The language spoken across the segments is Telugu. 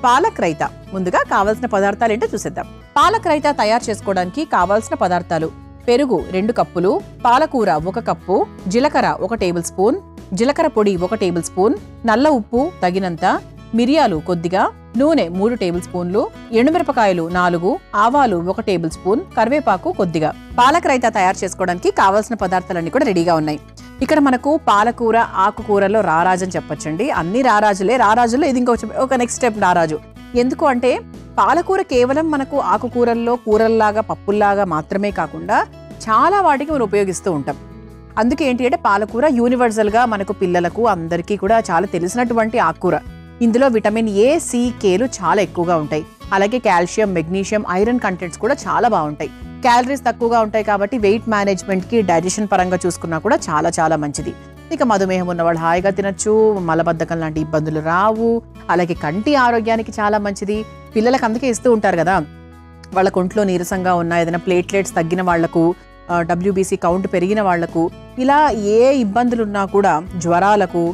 పాలక్ రైతా. ముందుగా కావాల్సిన పదార్థాలు ఏంటో చూసేద్దాం. పాలక్ రైతా తయారు చేసుకోవడానికి కావాల్సిన పదార్థాలు: పెరుగు 2 కప్పులు, పాలకూర 1 కప్పు, జీలకర్ర 1 టేబుల్ స్పూన్, జీలకర్ర పొడి 1 టేబుల్ స్పూన్, నల్ల ఉప్పు తగినంత, మిరియాలు కొద్దిగా, నూనె 3 టేబుల్ స్పూన్లు, ఎండుమిరపకాయలు 4, ఆవాలు 1 టేబుల్ స్పూన్, కరివేపాకు కొద్దిగా. పాలక్ రైతా తయారు చేసుకోవడానికి కావాల్సిన పదార్థాలన్నీ కూడా రెడీగా ఉన్నాయి. ఇక్కడ మనకు పాలకూర ఆకుకూరలో రారాజు అని చెప్పొచ్చండి. అన్ని రారాజులే. రారాజులో ఇది ఒక నెక్స్ట్ స్టెప్ రారాజు. ఎందుకు అంటే పాలకూర కేవలం మనకు ఆకుకూరల్లో కూరల్లాగా పప్పుల్లాగా మాత్రమే కాకుండా చాలా వాటికి మనం ఉపయోగిస్తూ ఉంటాం. అందుకే ఏంటి అంటే పాలకూర యూనివర్సల్ గా మనకు పిల్లలకు అందరికీ కూడా చాలా తెలిసినటువంటి ఆకుకూర. ఇందులో విటమిన్ ఏ, సి, కేలు చాలా ఎక్కువగా ఉంటాయి. అలాగే కాల్షియం, మెగ్నీషియం, ఐరన్ కంటెంట్స్ కూడా చాలా బాగుంటాయి. క్యాలరీస్ తక్కువగా ఉంటాయి కాబట్టి వెయిట్ మేనేజ్మెంట్ కి, డైజెషన్ పరంగా చూసుకున్నా కూడా చాలా చాలా మంచిది. ఇక మధుమేహం ఉన్నవాళ్ళు హాయిగా తినచ్చు. మలబద్ధకం లాంటి ఇబ్బందులు రావు. అలాగే కంటి ఆరోగ్యానికి చాలా మంచిది. పిల్లలకు అందుకే ఇస్తూ ఉంటారు కదా, వాళ్ళ ఒంట్లో నీరసంగా ఉన్న, ఏదైనా ప్లేట్లెట్స్ తగ్గిన వాళ్లకు, WBC కౌంట్ పెరిగిన వాళ్లకు, ఇలా ఏ ఇబ్బందులు ఉన్నా కూడా జ్వరాలకు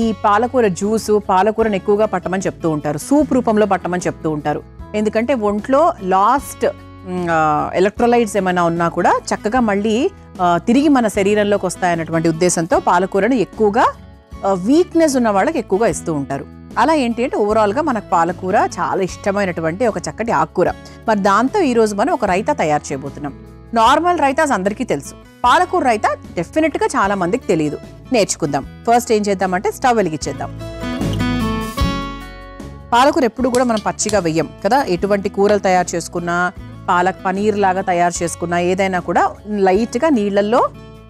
ఈ పాలకూర జ్యూసు, పాలకూరను ఎక్కువగా పట్టమని చెప్తూ ఉంటారు. సూప్ రూపంలో పట్టమని చెప్తూ ఉంటారు. ఎందుకంటే ఒంట్లో లాస్ట్ ఎలక్ట్రోలైట్స్ ఏమైనా ఉన్నా కూడా చక్కగా మళ్ళీ తిరిగి మన శరీరంలోకి వస్తాయన్నటువంటి ఉద్దేశంతో పాలకూరను ఎక్కువగా వీక్నెస్ ఉన్న వాళ్ళకి ఎక్కువగా ఇస్తూ ఉంటారు. అలా ఏంటి అంటే ఓవరాల్గా మనకు పాలకూర చాలా ఇష్టమైనటువంటి ఒక చక్కటి ఆకుకూర. మరి దాంతో ఈరోజు మనం ఒక రైతా తయారు చేయబోతున్నాం. నార్మల్ రైతాస్ అందరికీ తెలుసు, పాలకూర రైతా డెఫినెట్గా చాలా మందికి తెలియదు. నేర్చుకుందాం. ఫస్ట్ ఏం చేద్దామంటే స్టవ్ వెలిగించేద్దాం. పాలకూర ఎప్పుడు కూడా మనం పచ్చిగా వెయ్యం కదా. ఎటువంటి కూరలు తయారు చేసుకున్నా, పాలక్ పనీర్ లాగా తయారు చేసుకున్నా, ఏదైనా కూడా లైట్గా నీళ్లలో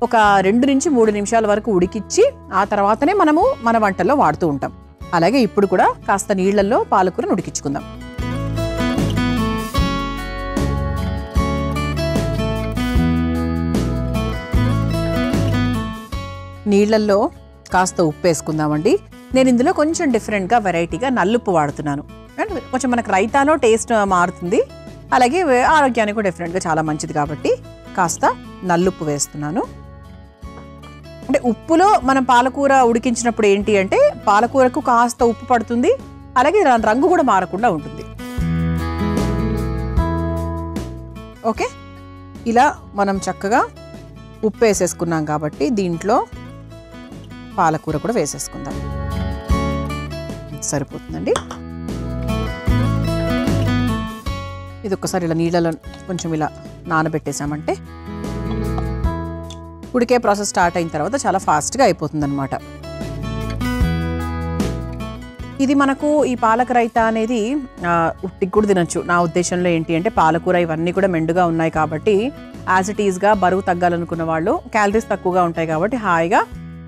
ఒక 2 నుంచి 3 నిమిషాల వరకు ఉడికిచ్చి ఆ తర్వాతనే మనము మన వంటల్లో వాడుతూ ఉంటాం. అలాగే ఇప్పుడు కూడా కాస్త నీళ్లలో పాలకూరను ఉడికించుకుందాం. నీళ్లలో కాస్త ఉప్పు వేసుకుందామండి. నేను ఇందులో కొంచెం డిఫరెంట్గా వెరైటీగా నల్లుప్పు వాడుతున్నాను. అండ్ కొంచెం మనకు రైతాలో టేస్ట్ మారుతుంది, అలాగే ఆరోగ్యానికి కూడా డిఫరెంట్గా చాలా మంచిది కాబట్టి కాస్త నల్లుప్పు వేస్తున్నాను. అంటే ఉప్పులో మనం పాలకూర ఉడికించినప్పుడు ఏంటి అంటే పాలకూరకు కాస్త ఉప్పు పడుతుంది, అలాగే రంగు కూడా మారకుండా ఉంటుంది. ఓకే, ఇలా మనం చక్కగా ఉప్పు వేసేసుకున్నాం కాబట్టి దీంట్లో పాలకూర కూడా వేసేసుకుందాం. సరిపోతుందండి. ఇది ఒక్కసారి ఇలా నీళ్ళలో కొంచెం ఇలా నానబెట్టేసామంటే ఉడికే ప్రాసెస్ స్టార్ట్ అయిన తర్వాత చాలా ఫాస్ట్గా అయిపోతుంది అనమాట. ఇది మనకు ఈ పాలక రైతా అనేది ఉట్టికి కూడా తినచ్చు. నా ఉద్దేశంలో ఏంటి అంటే పాలకూర ఇవన్నీ కూడా మెండుగా ఉన్నాయి కాబట్టి యాజ్ ఇట్ ఈజ్గా బరువు తగ్గాలనుకున్న వాళ్ళు, క్యాలరీస్ తక్కువగా ఉంటాయి కాబట్టి హాయిగా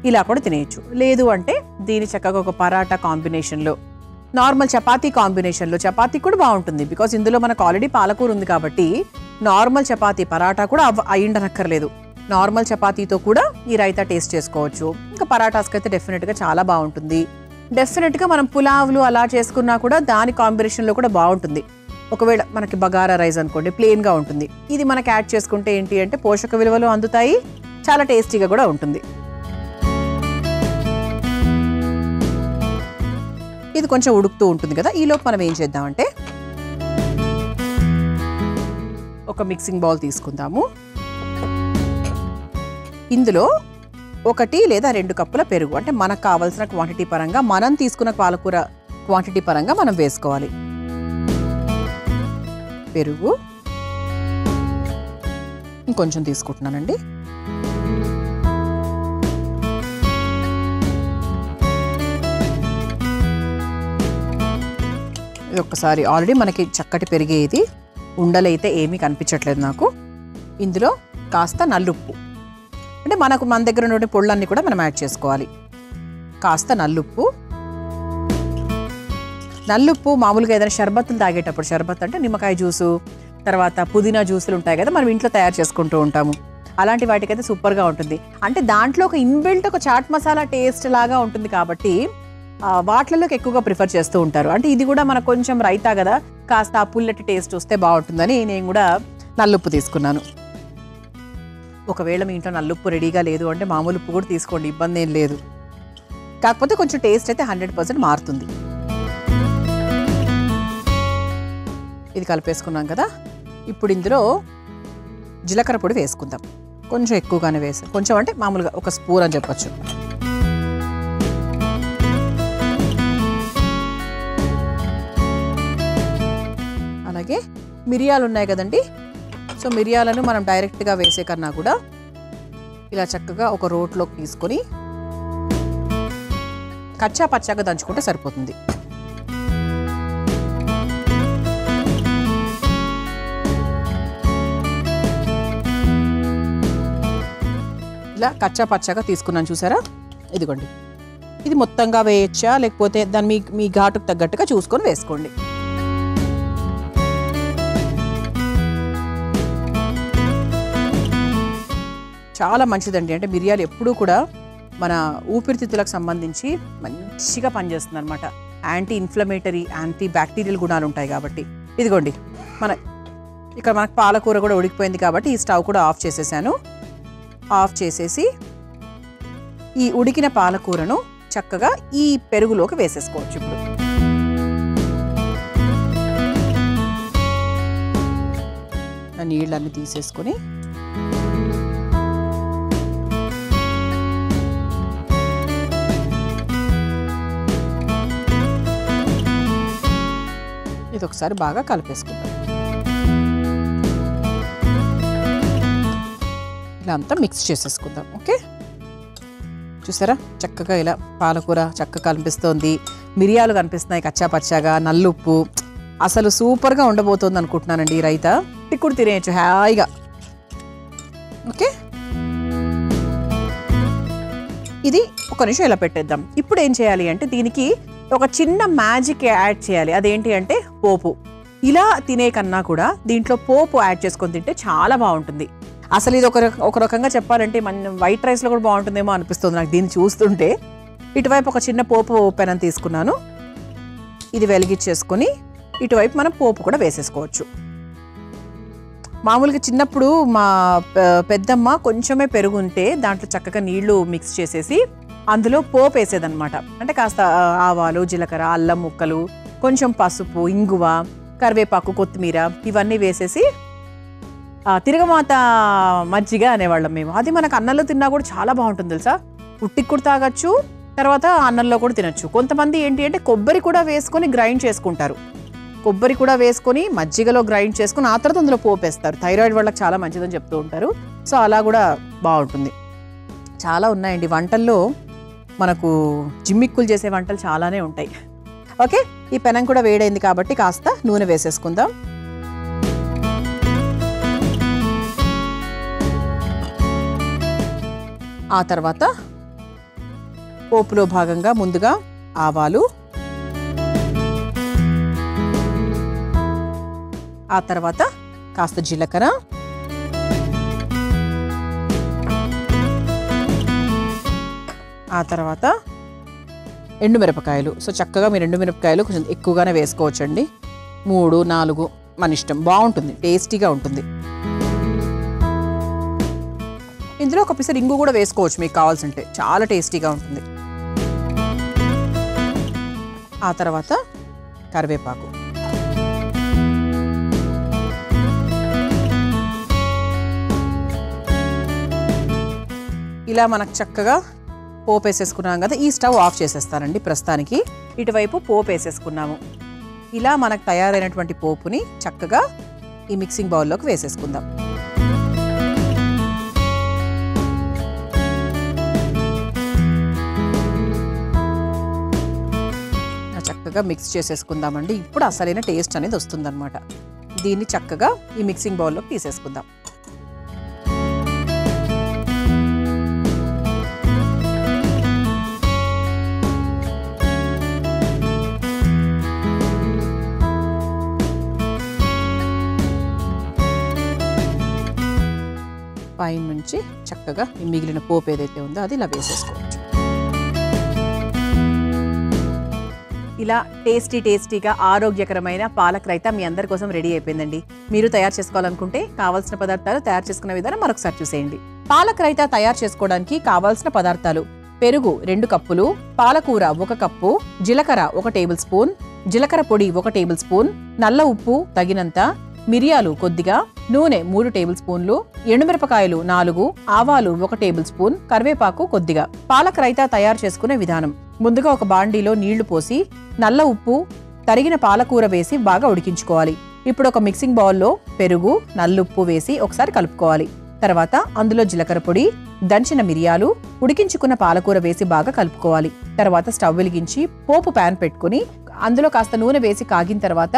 ఇలా కూడా తినేయచ్చు. లేదు అంటే దీని చక్కగా ఒక పరాటా కాంబినేషన్లో, నార్మల్ చపాతీ కాంబినేషన్లో, చపాతీ కూడా బాగుంటుంది. బికాస్ ఇందులో మనకు ఆల్రెడీ పాలకూర ఉంది కాబట్టి నార్మల్ చపాతీ, పరాటా కూడా అయ్యిండనక్కర్లేదు. నార్మల్ చపాతీతో కూడా ఈ రైతా టేస్ట్ చేసుకోవచ్చు. ఇంకా పరాటాస్కి అయితే డెఫినెట్గా చాలా బాగుంటుంది. డెఫినెట్గా మనం పులావ్లు అలా చేసుకున్నా కూడా దాని కాంబినేషన్లో కూడా బాగుంటుంది. ఒకవేళ మనకి బగారా రైస్ అనుకోండి, ప్లెయిన్గా ఉంటుంది. ఇది మనకి యాడ్ చేసుకుంటే ఏంటి అంటే పోషక విలువలు అందుతాయి, చాలా టేస్టీగా కూడా ఉంటుంది. ఇది కొంచెం ఉడుకుతూ ఉంటుంది కదా. ఈలోపు మనం ఏం చేద్దామంటే ఒక మిక్సింగ్ బౌల్ తీసుకుందాము. ఇందులో 1 లేదా 2 కప్పుల పెరుగు, అంటే మనకు కావాల్సిన క్వాంటిటీ పరంగా, మనం తీసుకున్న పాలకూర క్వాంటిటీ పరంగా మనం వేసుకోవాలి. పెరుగు ఇంకొంచెం తీసుకుంటున్నానండి. ఇది ఒక్కసారి ఆల్రెడీ మనకి చక్కటి పెరిగేది, ఉండలైతే ఏమీ కనిపించట్లేదు నాకు. ఇందులో కాస్త నల్లుప్పు, అంటే మన దగ్గర ఉన్న పొళ్ళన్నీ కూడా మనం యాడ్ చేసుకోవాలి. కాస్త నల్లుప్పు. నల్లుప్పు మామూలుగా ఏదైనా షర్బత్తులు తాగేటప్పుడు, షర్బత్ అంటే నిమ్మకాయ జ్యూసు, తర్వాత పుదీనా జ్యూసులు ఉంటాయి కదా, మనం ఇంట్లో తయారు చేసుకుంటూ ఉంటాము. అలాంటి వాటికైతే సూపర్గా ఉంటుంది. అంటే దాంట్లో ఒక ఇన్బిల్ట్ ఒక చాట్ మసాలా టేస్ట్ లాగా ఉంటుంది కాబట్టి వాటిలోకి ఎక్కువగా ప్రిఫర్ చేస్తూ ఉంటారు. అంటే ఇది కూడా మనకు కొంచెం రైతా కదా, కాస్త ఆ పుల్లటి టేస్ట్ వస్తే బాగుంటుందని నేను కూడా నల్లుప్పు తీసుకున్నాను. ఒకవేళ మీ ఇంట్లో నల్లుప్పు రెడీగా లేదు అంటే మామూలు ఉప్పు కూడా తీసుకోండి, ఇబ్బంది ఏం లేదు. కాకపోతే కొంచెం టేస్ట్ అయితే 100% మారుతుంది. ఇది కలిపేసుకున్నాం కదా. ఇప్పుడు ఇందులో జీలకర్ర పొడి వేసుకుందాం. కొంచెం ఎక్కువగానే వేసాం, కొంచెం అంటే మామూలుగా ఒక స్పూన్ అని చెప్పచ్చు. అలాగే మిరియాలు ఉన్నాయి కదండి, సో మిరియాలను మనం డైరెక్ట్గా వేసే కన్నా కూడా ఇలా చక్కగా ఒక రోట్లోకి తీసుకొని కచ్చా పచ్చాగా దంచుకుంటే సరిపోతుంది. ఇలా కచ్చా పచ్చాగా తీసుకున్నాను చూసారా. ఇదిగోండి, ఇది మొత్తంగా వేయచ్చా లేకపోతే దాన్ని మీ ఘాటుకు తగ్గట్టుగా చూసుకొని వేసుకోండి. చాలా మంచిదండి. అంటే మిరియాలు ఎప్పుడూ కూడా మన ఊపిరితిత్తులకు సంబంధించి మంచిగా పనిచేస్తుంది అనమాట. యాంటీ ఇన్ఫ్లమేటరీ, యాంటీ బ్యాక్టీరియల్ గుణాలు ఉంటాయి కాబట్టి. ఇదిగోండి, ఇక్కడ మనకు పాలకూర కూడా ఉడికిపోయింది కాబట్టి ఈ స్టవ్ కూడా ఆఫ్ చేసేసాను. ఆఫ్ చేసేసి ఈ ఉడికిన పాలకూరను చక్కగా ఈ పెరుగులోకి వేసేసుకోవచ్చు. ఇప్పుడు నీళ్ళన్నీ తీసేసుకొని ఇది ఒకసారి బాగా కలిపేసుకుందాం. ఇలా అంతా మిక్స్ చేసేసుకుందాం. ఓకే, చూసారా చక్కగా ఇలా పాలకూర చక్కగా కనిపిస్తోంది, మిరియాలు కనిపిస్తున్నాయి కచ్చా పచ్చాగా, నల్లుప్పు. అసలు సూపర్గా ఉండబోతోంది అనుకుంటున్నానండి. ఈ రైతా తిక్కుడు తినేయచ్చు హాయిగా. ఓకే, ఇది ఒక నిమిషం ఇలా పెట్టేద్దాం. ఇప్పుడు ఏం చేయాలి అంటే దీనికి ఒక చిన్న మ్యాజిక్ యాడ్ చేయాలి. అదేంటి అంటే పోపు. ఇలా తినే కన్నా కూడా దీంట్లో పోపు యాడ్ చేసుకొని తింటే చాలా బాగుంటుంది. అసలు ఇది ఒక రకంగా చెప్పాలంటే మన వైట్ రైస్లో కూడా బాగుంటుందేమో అనిపిస్తుంది నాకు దీన్ని చూస్తుంటే. ఇటువైపు ఒక చిన్న పోపు పెనం తీసుకున్నాను. ఇది వెలిగించేసుకొని ఇటువైపు మనం పోపు కూడా వేసేసుకోవచ్చు. మామూలుగా చిన్నప్పుడు మా పెద్దమ్మ కొంచెమే పెరుగు ఉంటే దాంట్లో చక్కగా నీళ్లు మిక్స్ చేసేసి అందులో పోపు వేసేదన్నమాట. అంటే కాస్త ఆవాలు, జీలకర్ర, అల్లం ముక్కలు, కొంచెం పసుపు, ఇంగువ, కరివేపాకు, కొత్తిమీర ఇవన్నీ వేసేసి తిరగమాత మజ్జిగ అనేవాళ్ళం మేము. అది మనకు అన్నంలో తిన్నా కూడా చాలా బాగుంటుంది తెలుసా. ఉట్టికి కూడా తాగొచ్చు, తర్వాత అన్నంలో కూడా తినొచ్చు. కొంతమంది ఏంటి అంటే కొబ్బరి కూడా వేసుకొని గ్రైండ్ చేసుకుంటారు. కొబ్బరి కూడా వేసుకొని మజ్జిగలో గ్రైండ్ చేసుకుని ఆ తర్వాత అందులో పోపేస్తారు. థైరాయిడ్ వాళ్ళకి చాలా మంచిదని చెప్తూ ఉంటారు. సో అలా కూడా బాగుంటుంది. చాలా ఉన్నాయండి వంటల్లో, మనకు జిమ్మిక్కులు చేసే వంటలు చాలానే ఉంటాయి. ఓకే, ఈ పెనం కూడా వేడైంది కాబట్టి కాస్త నూనె వేసేసుకుందాం. ఆ తర్వాత పోపులో భాగంగా ముందుగా ఆవాలు, ఆ తర్వాత కాస్త జీలకర్ర, ఆ తర్వాత ఎండుమిరపకాయలు. సో చక్కగా మీరు ఎండుమిరపకాయలు కొంచెం ఎక్కువగానే వేసుకోవచ్చండి. 3, 4 మన ఇష్టం, బాగుంటుంది, టేస్టీగా ఉంటుంది. ఇందులో ఒక పిసరు ఇంగు కూడా వేసుకోవచ్చు మీకు కావాల్సింటే, చాలా టేస్టీగా ఉంటుంది. ఆ తర్వాత కరివేపాకు, ఇలా మనకు చక్కగా పోపు వేసేసుకున్నాం కదా. ఈ స్టవ్ ఆఫ్ చేసేస్తానండి ప్రస్తుతానికి. ఇటువైపు పోపు వేసేసుకున్నాము. ఇలా మనకు తయారైనటువంటి పోపుని చక్కగా ఈ మిక్సింగ్ బౌల్లోకి వేసేసుకుందాం. చక్కగా మిక్స్ చేసేసుకుందామండి. ఇప్పుడు అసలైన టేస్ట్ అనేది వస్తుందన్నమాట. దీన్ని చక్కగా ఈ మిక్సింగ్ బౌల్లోకి తీసేసుకుందాం. పైన నుంచి చక్కగా ఈ మిగిలిన పోపు ఏదైతే ఉందో అది ఇలా వేసేసుకోవచ్చు. ఇలా టేస్టీగా ఆరోగ్యకరమైన పాలక్ రైతా మీ అందరి కోసం రెడీ అయిపోయిందండి. మీరు తయారు చేసుకోవాలనుకుంటే కావాల్సిన పదార్థాలు తయారు చేసుకునే విధానం మరొకసారి చూసేయండి. పాలక్ రైతా తయారు చేసుకోవడానికి కావాల్సిన పదార్థాలు: పెరుగు 2 కప్పులు, పాలకూర 1 కప్పు, జీలకర్ర 1 టేబుల్ స్పూన్, జీలకర్ర పొడి 1 టేబుల్ స్పూన్, నల్ల ఉప్పు తగినంత, మిరియాలు కొద్దిగా, నూనె 3 టేబుల్ స్పూన్లు, ఎండుమిరపకాయలు 4, ఆవాలు 1 టేబుల్ స్పూన్, కరివేపాకు కొద్దిగా. పాలక్ రైతా తయారు చేసుకునే విధానం. ముందుగా ఒక బాండీలో నీళ్లు పోసి నల్ల ఉప్పు, తరిగిన పాలకూర వేసి బాగా ఉడికించుకోవాలి. ఇప్పుడు ఒక మిక్సింగ్ బౌల్లో పెరుగు, నల్లుప్పు వేసి ఒకసారి కలుపుకోవాలి. తర్వాత అందులో జీలకర్ర పొడి, దంచిన మిరియాలు, ఉడికించుకున్న పాలకూర వేసి బాగా కలుపుకోవాలి. తర్వాత స్టవ్ వెలిగించి పోపు ప్యాన్ పెట్టుకుని అందులో కాస్త నూనె వేసి కాగిన తర్వాత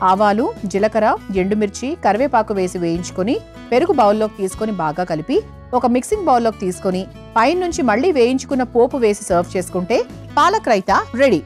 ఆవాలు, జీలకర్ర, ఎండుమిర్చి, కరివేపాకు వేసి వేయించుకొని పెరుగు బౌల్లోకి తీసుకొని బాగా కలిపి ఒక మిక్సింగ్ బౌల్లోకి తీసుకొని పైనుంచి మళ్లీ వేయించుకున్న పోపు వేసి సర్వ్ చేసుకుంటే పాలక్ రైతా రెడీ.